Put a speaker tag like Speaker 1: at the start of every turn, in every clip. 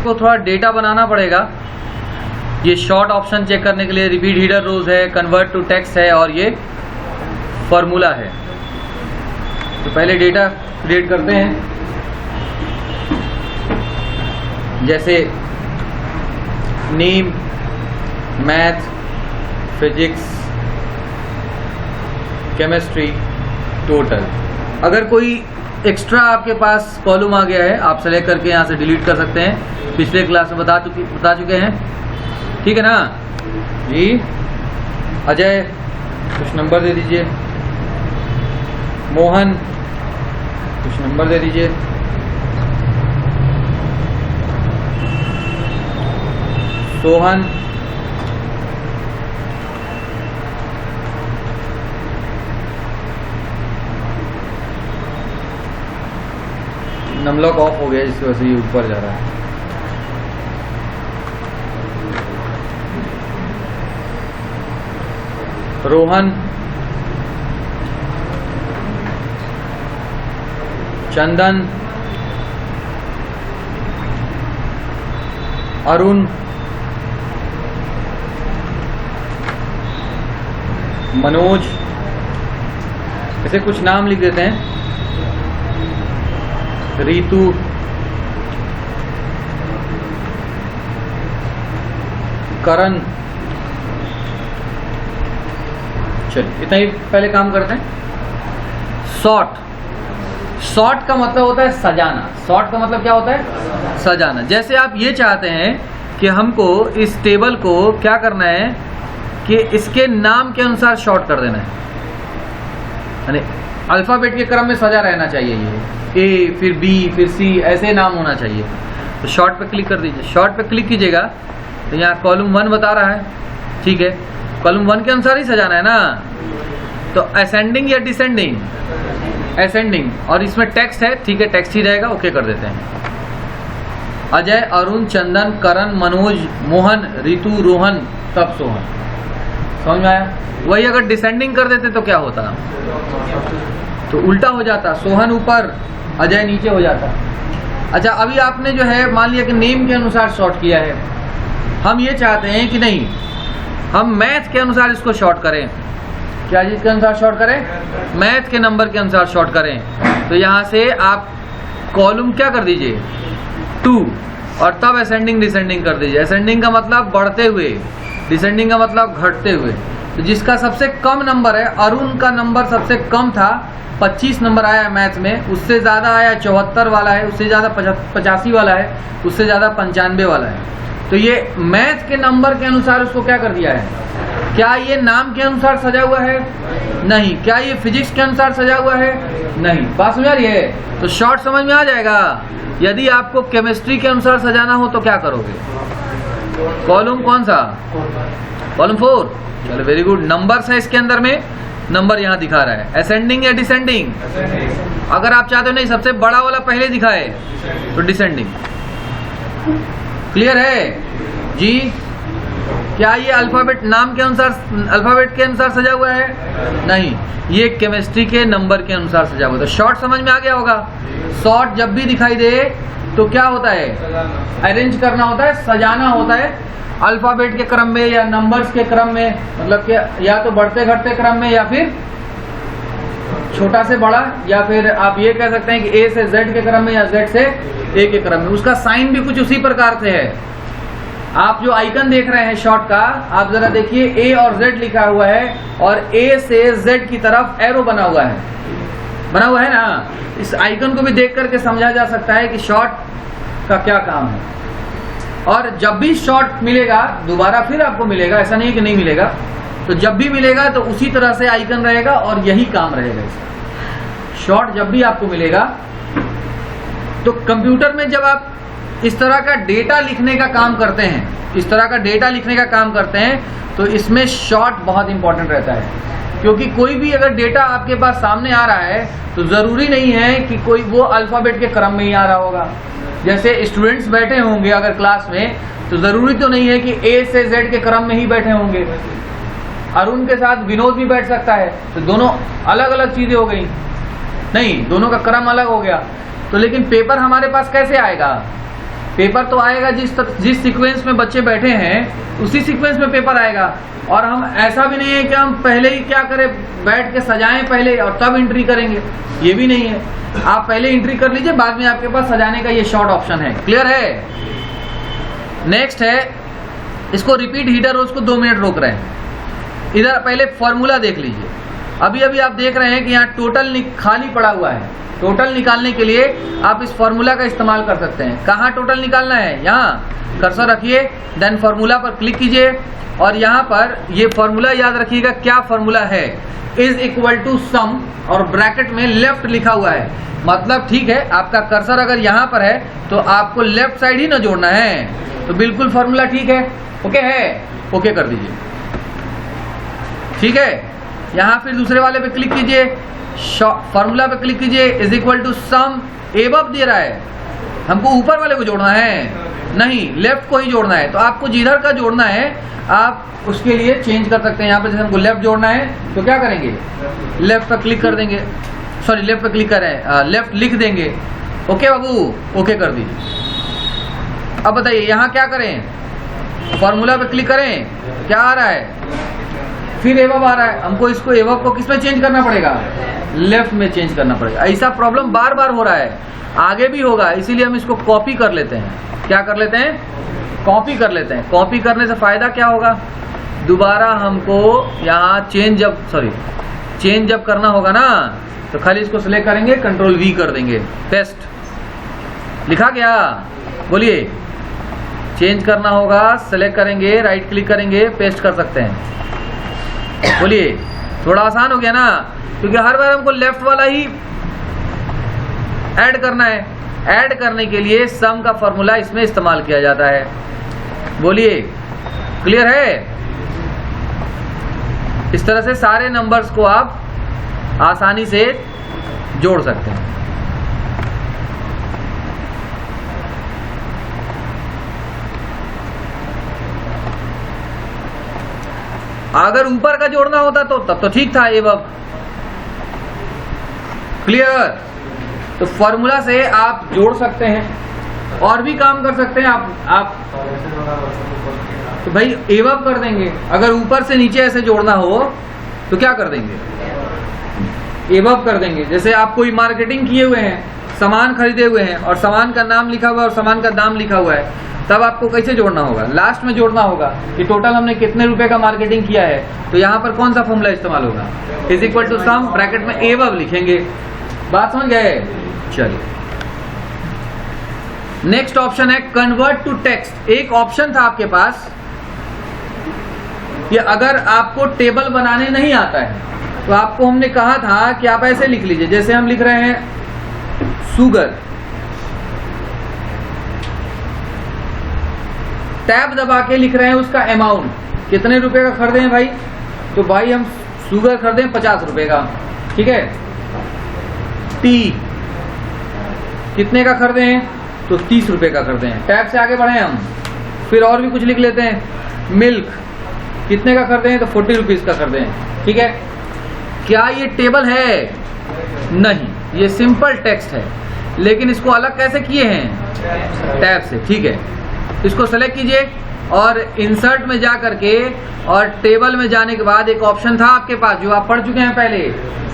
Speaker 1: आपको थोड़ा डेटा बनाना पड़ेगा। ये शॉर्ट ऑप्शन चेक करने के लिए रिपीट हीडर रोज है, कन्वर्ट टू टेक्स्ट है और ये फॉर्मूला है। तो पहले डेटा क्रिएट करते हैं, जैसे name, math, physics, chemistry, total. अगर कोई एक्स्ट्रा आपके पास कॉलम आ गया है आप सेलेक्ट करके यहाँ से डिलीट कर सकते हैं। पिछले क्लास में बता चुके हैं, ठीक है ना जी। अजय कुछ नंबर दे दीजिए, मोहन कुछ नंबर दे दीजिए, सोहन, नमलॉक ऑफ हो गया जिसकी वजह से ये ऊपर जा रहा है। रोहन, चंदन, अरुण, मनोज, ऐसे कुछ नाम लिख देते हैं। रीतु, करण। चलिए इतना ही पहले काम करते हैं। सॉर्ट का मतलब होता है सजाना। सॉर्ट का मतलब क्या होता है? सजाना। जैसे आप ये चाहते हैं कि हमको इस टेबल को क्या करना है कि इसके नाम के अनुसार शॉर्ट कर देना है, यानी अल्फाबेट के क्रम में सजा रहना चाहिए। ये ए, फिर बी, फिर सी, ऐसे नाम होना चाहिए। तो शॉर्ट पे क्लिक कर दीजिए। शॉर्ट पे क्लिक कीजिएगा तो यहाँ कॉलम 1 बता रहा है, ठीक है। कॉलम 1 के अनुसार ही सजाना है ना। तो असेंडिंग या डिसेंडिंग? असेंडिंग। और इसमें टेक्स्ट है, ठीक है, टेक्स्ट ही रहेगा, ओके कर देते हैं। अजय, अरुण, चंदन, करण, मनोज, मोहन, ऋतु, रोहन, तब सोहन। समझ में आया? वही अगर डिसेंडिंग कर देते तो क्या होता? तो उल्टा हो जाता, सोहन ऊपर, अजय नीचे हो जाता। अच्छा, अभी आपने जो है मान लिया कि नेम के अनुसार शॉर्ट किया है। हम ये चाहते हैं कि नहीं, हम मैथ के अनुसार इसको शॉर्ट करें। क्या चीज के अनुसार शॉर्ट करें? मैथ के नंबर के अनुसार शॉर्ट करें। तो यहाँ से आप कॉलम क्या कर दीजिए 2 और तब असेंडिंग डिसेंडिंग कर दीजिए। असेंडिंग का मतलब बढ़ते हुए, डिसेंडिंग का मतलब घटते हुए। तो जिसका सबसे कम नंबर है, अरुण का नंबर सबसे कम था, 25 नंबर आया है मैथ में, उससे ज़्यादा आया 74 वाला है, उससे ज़्यादा 85 वाला है, उससे ज़्यादा 95 वाला है। तो ये मैथ के नंबर के अनुसार उसको क्या कर दिया है। क्या ये नाम के अनुसार सजा हुआ है? नहीं। क्या ये फिजिक्स के अनुसार सजा हुआ है? नहीं। बात समझ आ रही है? तो शॉर्ट समझ में आ जाएगा। यदि आपको केमिस्ट्री के अनुसार सजाना हो तो क्या करोगे? कॉलम कौन सा? कॉलम 4। चलो वेरी गुड। नंबर्स है इसके अंदर में, नंबर यहाँ दिखा रहा है। असेंडिंग या डिसेंडिंग? अगर आप चाहते हो नहीं सबसे बड़ा वाला पहले दिखाए तो डिसेंडिंग। क्लियर है जी? क्या ये अल्फाबेट नाम के अनुसार, अल्फाबेट के अनुसार सजा हुआ है? नहीं, ये केमिस्ट्री के नंबर के अनुसार सजा हुआ है। तो शॉर्ट समझ में आ गया होगा। शॉर्ट जब भी दिखाई दे तो क्या होता है? अरेंज करना होता है, सजाना होता है अल्फाबेट के क्रम में या नंबर्स के क्रम में, मतलब कि या तो बढ़ते घटते क्रम में या फिर छोटा से बड़ा, या फिर आप ये कह सकते हैं कि ए से जेड के क्रम में या जेड से ए के क्रम में। उसका साइन भी कुछ उसी प्रकार से है। आप जो आइकन देख रहे हैं शॉर्ट का, आप जरा देखिए, ए और जेड लिखा हुआ है और ए से जेड की तरफ एरो बना हुआ है ना। इस आइकन को भी देख करके समझा जा सकता है कि शॉर्ट का क्या काम है। और जब भी शॉर्ट मिलेगा दोबारा फिर आपको मिलेगा, ऐसा नहीं कि नहीं मिलेगा। तो जब भी मिलेगा तो उसी तरह से आइकन रहेगा और यही काम रहेगा इसका। शॉर्ट जब भी आपको मिलेगा तो कंप्यूटर में जब आप इस तरह का डेटा लिखने का काम करते हैं, तो इसमें शॉर्ट बहुत इंपॉर्टेंट रहता है। क्योंकि कोई भी अगर डेटा आपके पास सामने आ रहा है तो जरूरी नहीं है कि कोई वो अल्फाबेट के क्रम में ही आ रहा होगा। जैसे स्टूडेंट्स बैठे होंगे अगर क्लास में, तो जरूरी तो नहीं है कि ए से जेड के क्रम में ही बैठे होंगे। अरुण के साथ विनोद भी बैठ सकता है, तो दोनों अलग अलग चीजें हो गई, नहीं, दोनों का क्रम अलग हो गया। तो लेकिन पेपर हमारे पास कैसे आएगा? पेपर तो आएगा जिस सीक्वेंस में बच्चे बैठे हैं उसी सीक्वेंस में पेपर आएगा। और हम ऐसा भी नहीं है कि हम पहले ही क्या करें, बैठ के सजाएं पहले और तब एंट्री करेंगे, ये भी नहीं है। आप पहले एंट्री कर लीजिए, बाद में आपके पास सजाने का ये शॉर्ट ऑप्शन है। क्लियर है? नेक्स्ट है, इसको रिपीट हीटर रोज को 2 मिनट रोक रहे हैं। इधर पहले फॉर्मूला देख लीजिए। अभी अभी आप देख रहे हैं कि यहाँ टोटल खाली पड़ा हुआ है। टोटल निकालने के लिए आप इस फॉर्मूला का इस्तेमाल कर सकते हैं। कहाँ टोटल निकालना है? यहाँ कर्सर रखिए, देन फॉर्मूला पर क्लिक कीजिए और यहाँ पर ये फॉर्मूला याद रखिएगा। क्या फॉर्मूला है? इज इक्वल टू सम और ब्रैकेट में लेफ्ट लिखा हुआ है। मतलब ठीक है, आपका कर्सर अगर यहाँ पर है तो आपको लेफ्ट साइड ही ना जोड़ना है। तो बिल्कुल फॉर्मूला ठीक है, ओके है, ओके कर दीजिए। ठीक है, यहाँ फिर दूसरे वाले पे क्लिक कीजिए, फॉर्मूला पे क्लिक कीजिए, is equal to sum above दे रहा है। हमको ऊपर वाले को जोड़ना है नहीं, लेफ्ट को ही जोड़ना है। तो आपको जिधर का जोड़ना है आप उसके लिए चेंज कर सकते हैं। यहाँ पर जैसे हमको लेफ्ट जोड़ना है तो क्या करेंगे, लेफ्ट पर क्लिक कर देंगे, सॉरी लेफ्ट पर क्लिक करें, लेफ्ट लिख देंगे। ओके बाबू, ओके कर दीजिए। अब बताइए यहाँ क्या करें, फॉर्मूला पे क्लिक करें, क्या आ रहा है, फिर एवब आ रहा है। हमको इसको एवब को किस में चेंज करना पड़ेगा, लेफ्ट में चेंज करना पड़ेगा। ऐसा प्रॉब्लम बार बार हो रहा है, आगे भी होगा, इसीलिए हम इसको कॉपी कर लेते हैं। क्या कर लेते हैं, कॉपी कर लेते हैं। कॉपी करने से फायदा क्या होगा, दोबारा हमको यहाँ चेंज जब करना होगा ना तो खाली इसको सिलेक्ट करेंगे, कंट्रोल V कर देंगे, पेस्ट। लिखा गया, बोलिए। चेंज करना होगा, सेलेक्ट करेंगे, राइट क्लिक करेंगे, पेस्ट कर सकते हैं। बोलिए, थोड़ा आसान हो गया ना, क्योंकि हर बार हमको लेफ्ट वाला ही ऐड करना है। ऐड करने के लिए सम का फॉर्मूला इसमें इस्तेमाल किया जाता है। बोलिए, क्लियर है? इस तरह से सारे नंबर्स को आप आसानी से जोड़ सकते हैं। अगर ऊपर का जोड़ना होता तो तब तो ठीक था एवब। क्लियर? तो फॉर्मूला से आप जोड़ सकते हैं और भी काम कर सकते हैं आप तो भाई एवब कर देंगे। अगर ऊपर से नीचे ऐसे जोड़ना हो तो क्या कर देंगे, एवब कर देंगे। जैसे आप कोई मार्केटिंग किए हुए हैं, सामान खरीदे हुए हैं और सामान का नाम लिखा हुआ है और सामान का दाम लिखा हुआ है, तब आपको कैसे जोड़ना होगा, लास्ट में जोड़ना होगा कि टोटल हमने कितने रुपए का मार्केटिंग किया है। तो यहाँ पर कौन सा फॉर्मूला इस्तेमाल होगा, is equal to sum, bracket में एवब लिखेंगे। बात समझ गए? चलिए, नेक्स्ट ऑप्शन है कन्वर्ट टू टेक्स्ट। एक ऑप्शन था आपके पास कि अगर आपको टेबल बनाने नहीं आता है तो आपको हमने कहा था कि आप ऐसे लिख लीजिए। जैसे हम लिख रहे हैं शुगर, टैब दबा के लिख रहे हैं उसका अमाउंट, कितने रुपए का खरीदे हैं भाई, तो भाई हम शुगर खरीदे 50 रुपए का, ठीक है। टी कितने का खरीदे हैं, तो 30 रुपए का खरीदे हैं। टैब से आगे बढ़े हम, फिर और भी कुछ लिख लेते हैं। मिल्क कितने का खरीदे हैं, तो 40 रुपीज का खरीदे हैं, ठीक है। क्या ये टेबल है? नहीं, ये सिंपल टेक्स्ट है। लेकिन इसको अलग कैसे किए हैं, टैब से, ठीक है। इसको सेलेक्ट कीजिए और इंसर्ट में जा करके और टेबल में जाने के बाद एक ऑप्शन था आपके पास जो आप पढ़ चुके हैं पहले,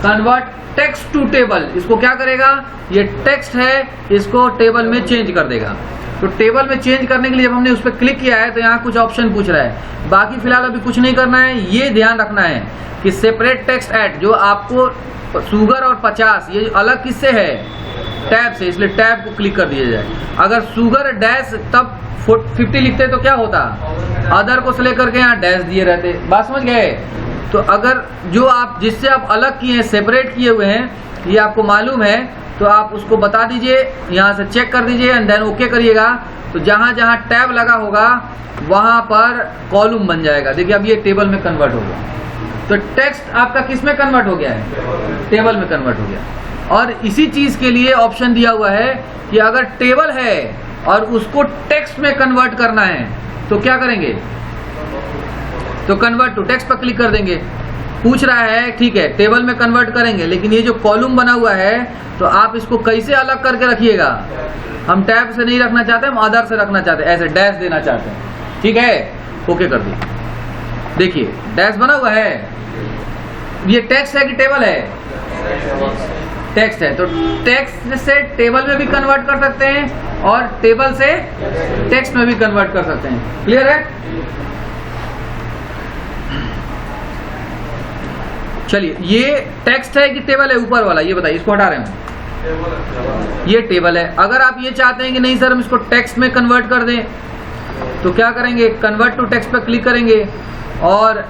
Speaker 1: कन्वर्ट टेक्स्ट टू टेबल। इसको क्या करेगा, ये टेक्स्ट है, इसको टेबल में चेंज कर देगा। तो टेबल में चेंज करने के लिए जब हमने उस पर क्लिक किया है तो यहाँ कुछ ऑप्शन पूछ रहा है। बाकी फिलहाल अभी कुछ नहीं करना है। ये ध्यान रखना है कि सेपरेट टेक्स्ट ऐड, जो आपको शुगर और 50 ये अलग किससे है, टैब से, इसलिए टैब को क्लिक कर दिया जाए। अगर शुगर डैश तब 50 लिखते तो क्या होता, अदर को सिलेक्ट करके यहाँ डैश दिए रहते। बात समझ गए? तो अगर जो आप जिससे आप अलग किए हैं, सेपरेट किए हुए हैं, ये आपको मालूम है तो आप उसको बता दीजिए, यहाँ से चेक कर दीजिए एंड देन ओके करिएगा। तो जहाँ जहाँ टैब लगा होगा वहाँ पर कॉलम बन जाएगा। देखिए अब ये टेबल में कन्वर्ट हो गया। तो टेक्स्ट आपका किस में कन्वर्ट हो गया है, टेबल में कन्वर्ट हो गया। और इसी चीज के लिए ऑप्शन दिया हुआ है कि अगर टेबल है और उसको टेक्स्ट में कन्वर्ट करना है तो क्या करेंगे, तो कन्वर्ट टू टेक्स्ट पर क्लिक कर देंगे। पूछ रहा है, ठीक है टेबल में कन्वर्ट करेंगे, लेकिन ये जो कॉलम बना हुआ है तो आप इसको कैसे अलग करके रखिएगा। हम टैब से नहीं रखना चाहते, हम अदर से रखना चाहते हैं, ऐसे डैश देना चाहते हैं, ठीक है। ओके कर दिए। देखिए डैश बना हुआ है, ये टेक्स्ट है कि टेबल है? टेक्स्ट है, तो टेक्स्ट से टेबल में भी कन्वर्ट कर सकते हैं और टेबल से टेक्स्ट में भी कन्वर्ट कर सकते हैं। क्लियर है? चलिए ये टेक्स्ट है कि टेबल है ऊपर वाला, ये बताइए, इसको हटा रहे हैं। ये टेबल है। अगर आप ये चाहते हैं कि नहीं सर हम इसको टेक्स्ट में कन्वर्ट कर दें, तो क्या करेंगे, कन्वर्ट टू टेक्स्ट पर क्लिक करेंगे और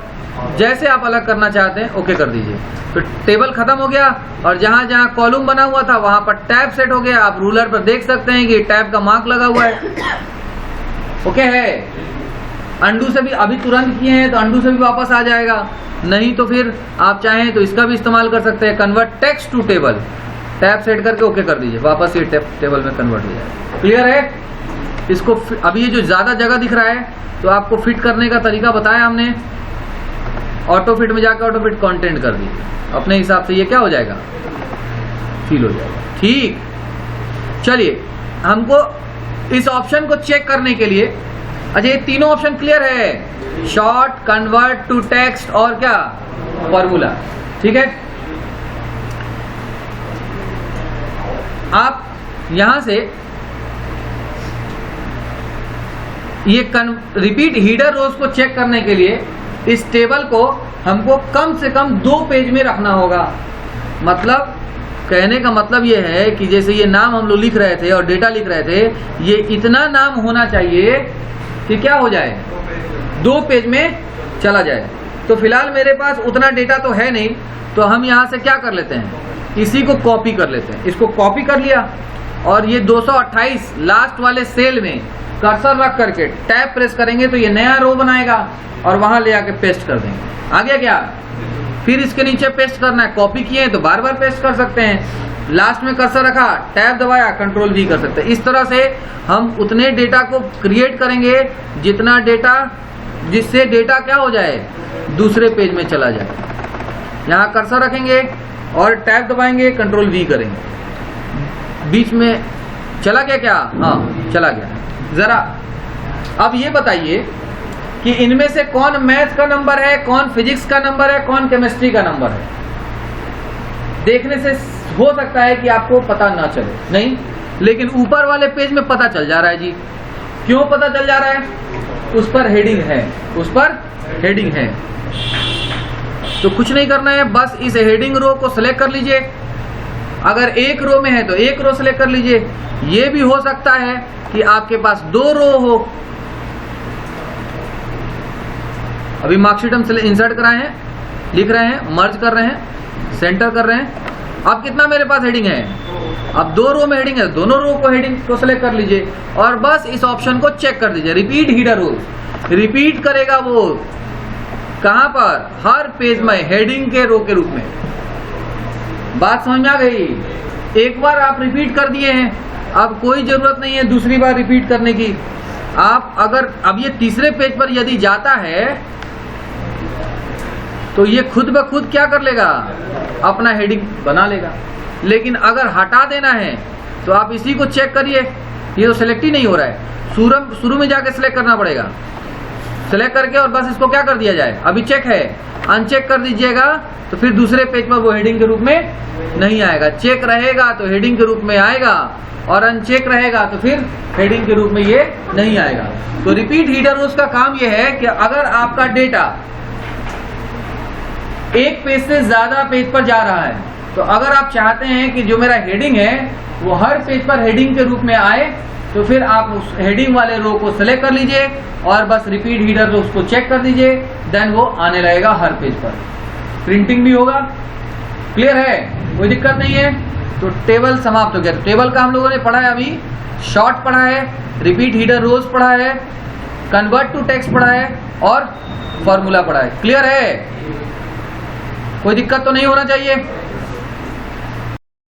Speaker 1: जैसे आप अलग करना चाहते हैं ओके कर दीजिए। तो टेबल खत्म हो गया और जहां जहां कॉलम बना हुआ था वहां पर टैब सेट हो गया। आप रूलर पर देख सकते हैं कि टैब का मार्क लगा हुआ है। ओके है। अंडू से भी अभी तुरंत किए हैं तो अंडू से भी वापस आ जाएगा, नहीं तो फिर आप चाहें तो इसका भी इस्तेमाल कर सकते हैं, convert text to table, tab set करके ओके कर दीजिए, वापस ये टेबल में कन्वर्ट हो जाएगा। क्लियर है? इसको अभी ये जो ज्यादा जगह दिख रहा है तो आपको फिट करने का तरीका बताया हमने। ऑटो फिट में जाकर ऑटो फिट कंटेंट कर दीजिए, अपने हिसाब से ये क्या हो जाएगा, फिल हो जाएगा। ठीक, चलिए हमको इस ऑप्शन को चेक करने के लिए, अच्छा ये तीनों ऑप्शन क्लियर है, शॉर्ट, कन्वर्ट टू टेक्स्ट और क्या, फॉर्मूला। ठीक है, आप यहां से ये रिपीट हीडर रोज को चेक करने के लिए इस टेबल को हमको कम से कम 2 पेज में रखना होगा। मतलब कहने का मतलब ये है कि जैसे ये नाम हम लोग लिख रहे थे और डेटा लिख रहे थे, ये इतना नाम होना चाहिए कि क्या हो जाए, 2 पेज में चला जाए। तो फिलहाल मेरे पास उतना डेटा तो है नहीं, तो हम यहाँ से क्या कर लेते हैं, इसी को कॉपी कर लेते हैं। इसको कॉपी कर लिया और ये 228 लास्ट वाले सेल में कर्सर रख करके टैब प्रेस करेंगे तो ये नया रो बनाएगा और वहां ले आके पेस्ट कर देंगे। आ गया क्या? फिर इसके नीचे पेस्ट करना है, कॉपी किए हैं तो बार बार पेस्ट कर सकते हैं। लास्ट में कर्सर रखा, टैब दबाया, कंट्रोल भी कर सकते हैं। इस तरह से हम उतने डेटा को क्रिएट करेंगे जितना डेटा, जिससे डेटा क्या हो जाए, दूसरे पेज में चला जाए। यहाँ कर्सर रखेंगे और टैब दबाएंगे, कंट्रोल वी करेंगे। बीच में चला गया क्या? हाँ चला गया। जरा अब ये बताइए कि इनमें से कौन मैथ का नंबर है, कौन फिजिक्स का नंबर है, कौन केमिस्ट्री का नंबर है। देखने से हो सकता है कि आपको पता ना चले, नहीं, लेकिन ऊपर वाले पेज में पता चल जा रहा है जी। क्यों पता चल जा रहा है? उस पर हेडिंग है, उस पर हेडिंग है। तो कुछ नहीं करना है, बस इस हेडिंग रो को सिलेक्ट कर लीजिए। अगर एक रो में है तो एक रो सिलेक्ट कर लीजिए। ये भी हो सकता है कि आपके पास 2 रो हो। अभी मार्कशीट हम इंसर्ट कराए हैं, लिख रहे हैं, मर्ज कर रहे हैं, सेंटर कर रहे हैं। अब कितना मेरे पास हेडिंग है? अब 2 रो में हेडिंग है, दोनों रो को हेडिंग को सिलेक्ट कर लीजिए और बस इस ऑप्शन को चेक कर दीजिए। रिपीट हीडर रोज रिपीट करेगा, वो कहां पर, हर पेज में हेडिंग के रो के रूप में। बात समझ में आ गई? एक बार आप रिपीट कर दिए हैं, अब कोई जरूरत नहीं है दूसरी बार रिपीट करने की। आप अगर अब ये तीसरे पेज पर यदि जाता है तो ये खुद ब खुद क्या कर लेगा, अपना हेडिंग बना लेगा। लेकिन अगर हटा देना है तो आप इसी को चेक करिए, ये तो सिलेक्ट ही नहीं हो रहा है। शुरू में जाके सिलेक्ट करना पड़ेगा, सिलेक्ट करके और बस इसको क्या कर दिया जाए, अभी चेक है, अनचेक कर दीजिएगा तो फिर दूसरे पेज पर वो हेडिंग के रूप में नहीं आएगा। चेक रहेगा तो हेडिंग के रूप में आएगा और अनचेक रहेगा तो फिर हेडिंग के रूप में ये नहीं आएगा। तो रिपीट हीडर रोज का काम ये है कि अगर आपका डेटा एक पेज से ज्यादा पेज पर जा रहा है, तो अगर आप चाहते हैं कि जो मेरा हेडिंग है वो हर पेज पर हेडिंग के रूप में आए, तो फिर आप उस हेडिंग वाले रो को सिलेक्ट कर लीजिए और बस रिपीट हीडर रोज को चेक कर दीजिए, देन वो आने लगेगा हर पेज पर, प्रिंटिंग भी होगा। क्लियर है? कोई दिक्कत नहीं है। तो टेबल समाप्त हो गया। तो टेबल का हम लोगों ने पढ़ा है, अभी शॉर्ट पढ़ा है, रिपीट हीडर रोज पढ़ा है, कन्वर्ट टू टेक्स्ट पढ़ा है और फॉर्मूला पढ़ा है। क्लियर है? कोई दिक्कत तो नहीं होना चाहिए।